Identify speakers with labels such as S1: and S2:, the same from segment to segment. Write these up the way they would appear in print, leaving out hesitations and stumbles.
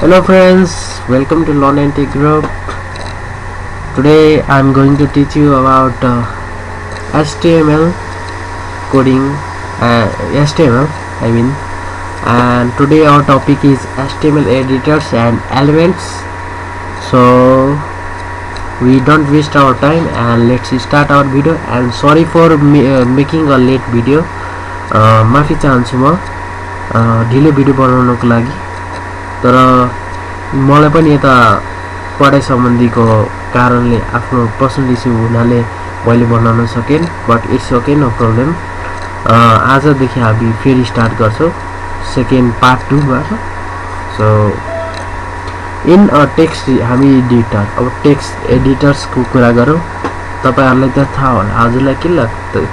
S1: Hello friends, welcome to Learn and Tech Group. Today I am going to teach you about HTML coding, HTML I mean, and today our topic is HTML editors and elements. So we don't waste our time and let's start our video. And sorry for making a late video. माफी चाहन्छु म ढिलो video बनाउनको लागि, तर मलाई पनि यता पढाइ सम्बन्धीको कारणले आफ्नो पर्सनल इस्यु हुनाले मैले बनाउन सकेन, but it's okay, no problem. आजदेखि हामी फेरि स्टार्ट गर्छौं सेकेन्ड पार्ट 2 बाट। सो इन अ टेक्स्ट हामी एडिटर, अब टेक्स्ट एडिटर्स को कुरा गरौँ। तपाईहरुलाई त थाहा होला, हजुरलाई के लाग्छ?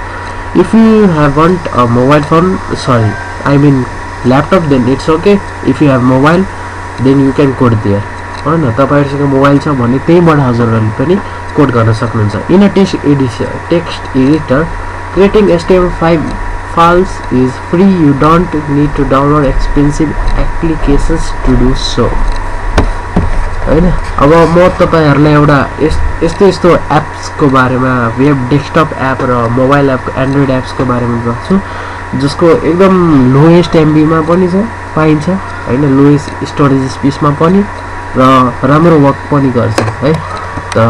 S1: If you haven't a mobile phone, sorry, I mean laptop, then it's okay. If you have mobile, then you can code there. हैन, तपाईहरुसँग मोबाइल छ भने त्यहीबाट हजुरहरुले पनि कोड गर्न सक्नुहुन्छ। In a text editor, creating HTML5 files is free. You don't need to download expensive applications to do so. हैन, अब म तपाईहरुलाई एउटा यस्तो एप्स को बारेमा, वेब डेस्कटप एप र मोबाइल एप, एन्ड्रोइड एप्स को बारेमा भन्छु, जसको एकदम लोएस्ट एमबी मा पनि छ, पाइन्छ हैन, लोएस्ट स्टोरेज स्पेसमा पनि र राम्रो वर्क पनि गर्छ है। त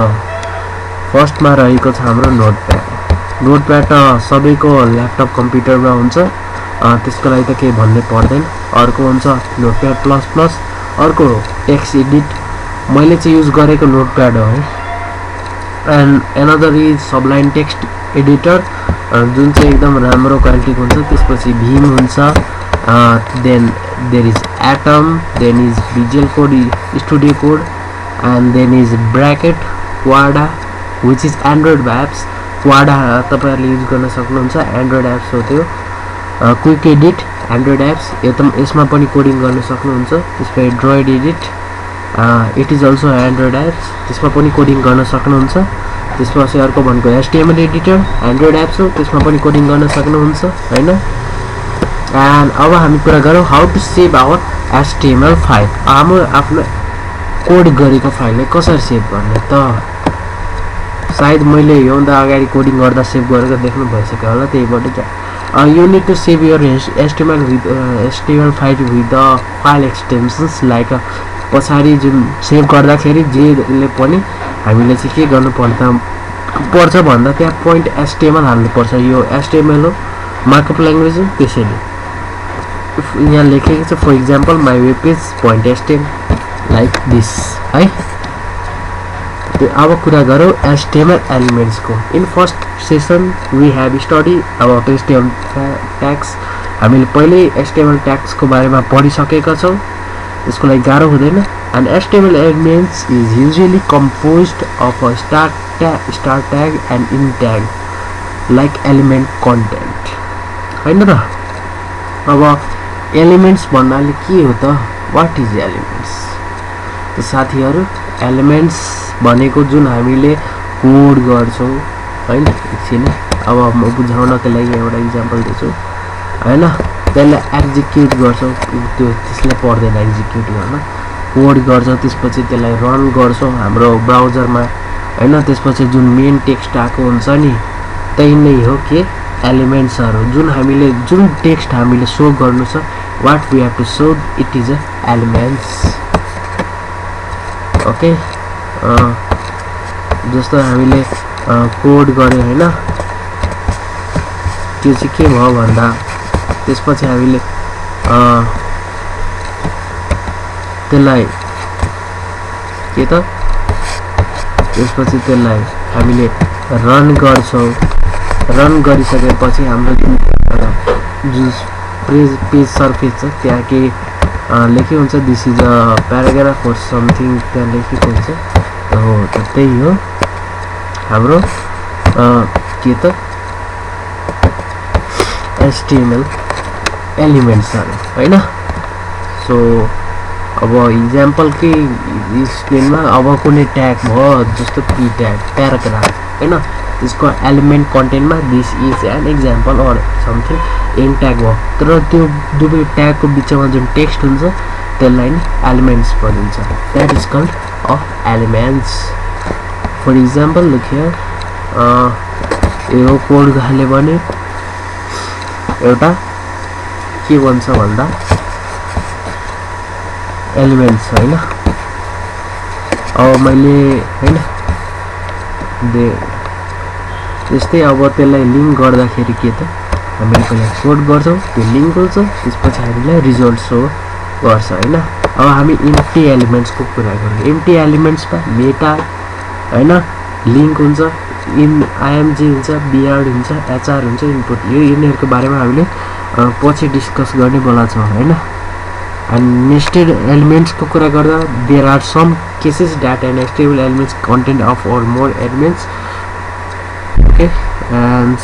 S1: फर्स्टमा रहेको छ हाम्रो नोटप्याड। नोटप्याड त सबैको ल्यापटप कम्प्युटरमा हुन्छ, त्यसको लागि त केही भन्नै पर्दैन। अर्को हुन्छ नोटप्याड प्लस प्लस, अर्को टेक्स्ट एडिट, मैले चाहिँ युज गरेको नोटप्याड हो है। And another is Sublime text editor, जुन चाहिँ एकदम राम्रो क्वालिटीको हुन्छ। त्यसपछि भीम हुन्छ, then there is Atom, then is Visual Code, Studio Code, and then is Brackets, Quoda which is Android apps. Quoda तपाईहरुले युज गर्न सक्नुहुन्छ, एन्ड्रोइड एप्स हो त्यो। क्विक एडिट एन्ड्रोइड एप्स, यसमा पनि कोडिङ गर्न सक्नुहुन्छ। त्यसपछि Droid Edit, it is also Android apps, त्यसमा पनि कोडिङ गर्न सक्नुहुन्छ। त्यसपछि अर्को भनेको HTML एडिटर, एन्ड्रोइड एप्स हो, त्यसमा पनि कोडिङ गर्न सक्नुहुन्छ हैन। एन्ड अब हामी कुरा गरौँ how to save our HTML file. हाम्रो आफ्नो कोड गरेको फाइललाई कसरी सेभ गर्ने त सायद मैले योभन्दा अगाडि कोडिङ गर्दा सेभ गरेको देख्नु भइसक्यो होला, त्यहीबाट you need to save your HTML file with the file extensions like पछाडी जुन सेभ गर्दाखेरि जेले पनि हामीले चाहिँ के गर्नु पर्छ भन्दा त्यहाँ पोइन्ट HTML हाल्नु पर्छ। यो HTML हो, मार्कअप ल्याङ्ग्वेज हो, त्यसैले यहाँ लेखेको छ for example my web page point HTML like this है। अब कुरा गरौँ HTML एलिमेन्ट्स को। In first session we have study about HTML tags. हामीले पहिले HTML ट्याग्स को बारेमा पढिसकेका छौं, त्यसको लागि गाह्रो हुँदैन। And HTML elements is usually composed of a star tag and in tag like element content हैन त। अब एलिमेन्ट्स भन्नाले के हो त? What is elements? त साथीहरु, एलिमेन्ट्स भनेको जुन हामीले कोड गर्छौं हैन, एकछिन अब म बुझाउनको लागि एउटा इक्जाम्पल दिन्छु हैन। त्यसलाई एक्जिक्युट गर्छौं, त्यसलाई पर्दैन एक्जिक्युट गर्न, कोड गर्छौं, त्यसपछि त्यसलाई रन गर्छौं हाम्रो ब्राउजरमा हैन। त्यसपछि जुन मेन टेक्स्ट आएको हुन्छ नि, त्यही नै हो के एलिमेन्ट्सहरु। जुन टेक्स्ट हामीले शो गर्नु छ, what we have to show, it is a elements. Okay, जस्तो हामीले कोड गर्यो हैन, त्यो चाहिँ के भयो भन्दा त्यसपछि हामीले त्यसलाई के त, त्यसपछि त्यसलाई हामीले रन गर्छौं। रन गरिसकेपछि हाम्रो जुन पेज सर्फेस छ त्यहाँ के लेखेको हुन्छ, दिस इज अ प्याराग्राफ और समथिङ त्यहाँ लेखेको हुन्छ हो। त्यही हो हाम्रो के त HTML एलिमेन्ट्सहरु हैन। सो अब इक्जाम्पल के स्क्रिनमा अब कुनै ट्याग भयो, जस्तो पी ट्याग, प्याराग्राफ हैन, त्यसको एलिमेन्ट कन्टेन्टमा this is an example or something an tag भयो। तर त्यो दुवै ट्यागको बिचमा जुन टेक्स्ट हुन्छ त्यसलाई नि एलिमेन्ट्स भनिन्छ that is called of elements for example look here यो कोड हाले भने एउटा के भन्छ भन्दा एलिमेन्ट्स हैन अब मैले हैन त्यस्तै अब त्यसलाई लिंक गर्दाखेरि के त हामीले पहिला कोड गर्छौं त्यो लिंक हुन्छ त्यसपछि हामीलाई रिजल्ट सो गर्छ हैन अब हामी इम्प्टी एलिमेन्ट्स को कुरा गरौँ इम्प्टी एलिमेन्ट्स मा मेटा हैन लिंक हुन्छ इन आइएमजी हुन्छ बिआर हुन्छ एचआर हुन्छ इनपुट यो यिनीहरुको बारेमा हामीले पछि डिस्कस गर्ने बेला छ हैन and nested elements को कुरा गर्दा there are some cases that an stable elements contain of or more elements okay and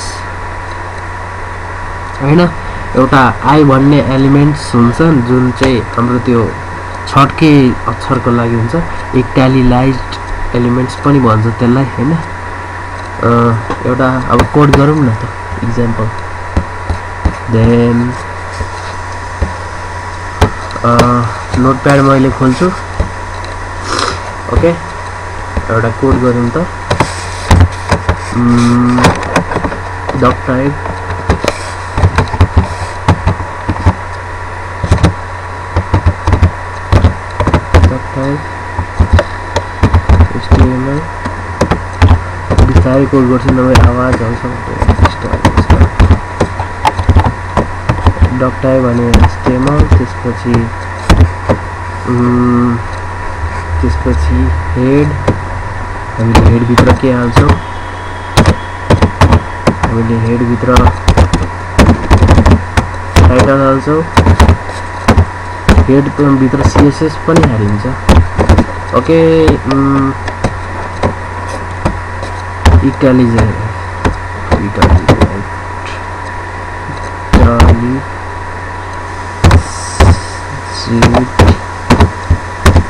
S1: हैन एउटा आई भन्ने एलिमेन्ट्स हुन्छ जुन चाहिँ हाम्रो त्यो छटके अक्षरको लागि हुन्छ इटालिलाइज्ड एलिमेन्ट्स पनि भन्छ त्यसलाई हैन एउटा अब कोड गरौँ न त एक्जाम्पल देन नोटप्याड मैले खोल्छु ओके एउटा कोड गरौँ त डक टाइप HTML बिस्तारै कोड गर्छु नभए आवाज आउँछ डक टाइप भने HTML त्यसपछि हेड हामीले हेड भित्र के हाल्छौं हामीले हेड भित्र टाइटल हाल्छौं हेड भित्र CSS पनि हालिन्छ ओके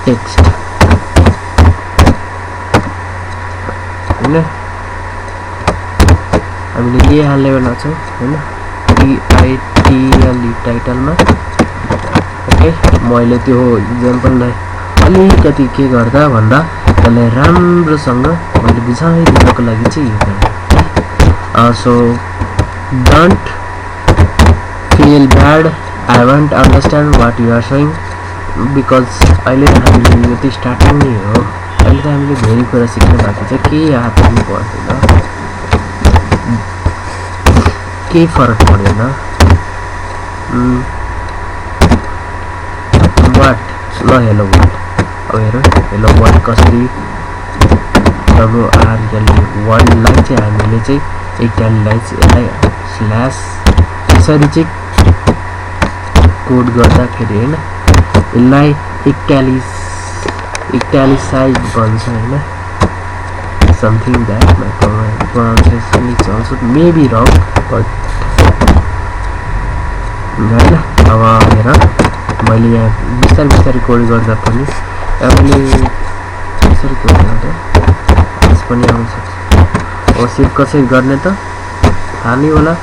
S1: टेक्स्ट हैन हामीले के हाल्ने बेला छ हैन TITLE टाइटलमा ओके मैले त्यो एक्जाम्पललाई अलिकति के गर्दा भन्दा त्यसलाई राम्रोसँग मैले बुझाइदिनको लागि चाहिँ यो गरेँ so don't feel bad I won't understand what you are saying because अहिले हामीले यो त स्टार्टिङ नै हो अहिले त हामीले धेरै कुरा सिक्न बाँकी छ के याद गर्नु पर्दैन के फरक पर्दैन what ल हेलो वर्ल्ड अब हेर हेलो वर्ल्ड कसरी WRL1 लाई चाहिँ हामीले चाहिँ इटालिलाइज यसलाई स्ल्याश यसरी चाहिँ कोड गर्दाखेरि हैन यसलाई इटालिसाइज भन्छ हैन something that my pronunciation is also maybe wrong but हैन अब हेर मैले यहाँ बिस्तारै कोड गर्दा पनि मैले यसरी कोड गर्दा यस पनि आउँछ ओ सेभ कसरी गर्ने त थाहा नै होला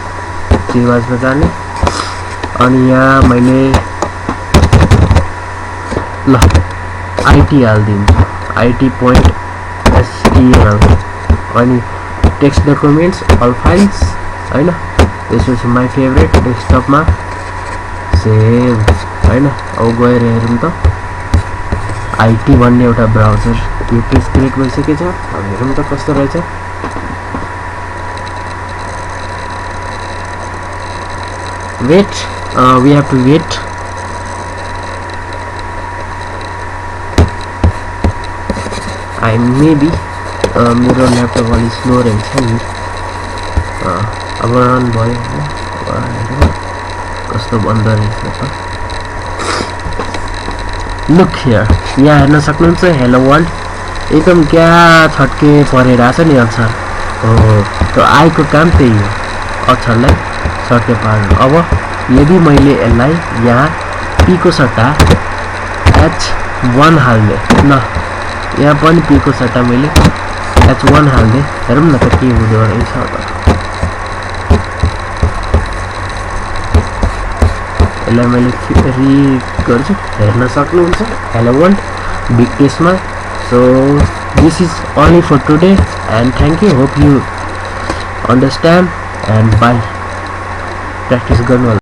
S1: सिवाजमा जाने अनि यहाँ मैले ल IT हाल्दिन्छु IT.html अनि टेक्स्ट डकुमेन्ट्स अल फाइल्स हैन त्यसपछि माई फेभरेट डेस्कटपमा सेभ हैन अब गएर हेरौँ त IT भन्ने एउटा ब्राउजर यो पेज क्रिएट भइसकेछ अब हेरौँ त कस्तो रहेछ wait we have to wait I maybe मेरो ल्यापटप अलि स्लो रहेछ नि अब रन भयो कस्तो बन्द रहेछ त लुक हियर यहाँ हेर्न सक्नुहुन्छ हेलो वर्ल्ड एकदम क्या छटके परिरहेछ नि अक्षर हो त्यो आइको काम त्यही हो अक्षरलाई छटके पार्नु अब यदि मैले यसलाई यहाँ p को सट्टा h1 हाल्ने ल यहाँ पनि p को सट्टा मैले h1 हाल्ने हेरौँ न त के हुँदो रहेछ त यसलाई मैले रिड गर्छु, हेर्न सक्नुहुन्छ। हेलो वर्ल्ड बिग टेस्टमा। So this is only for today and thank you, hope you understand and bye। Practice गर्नु होला।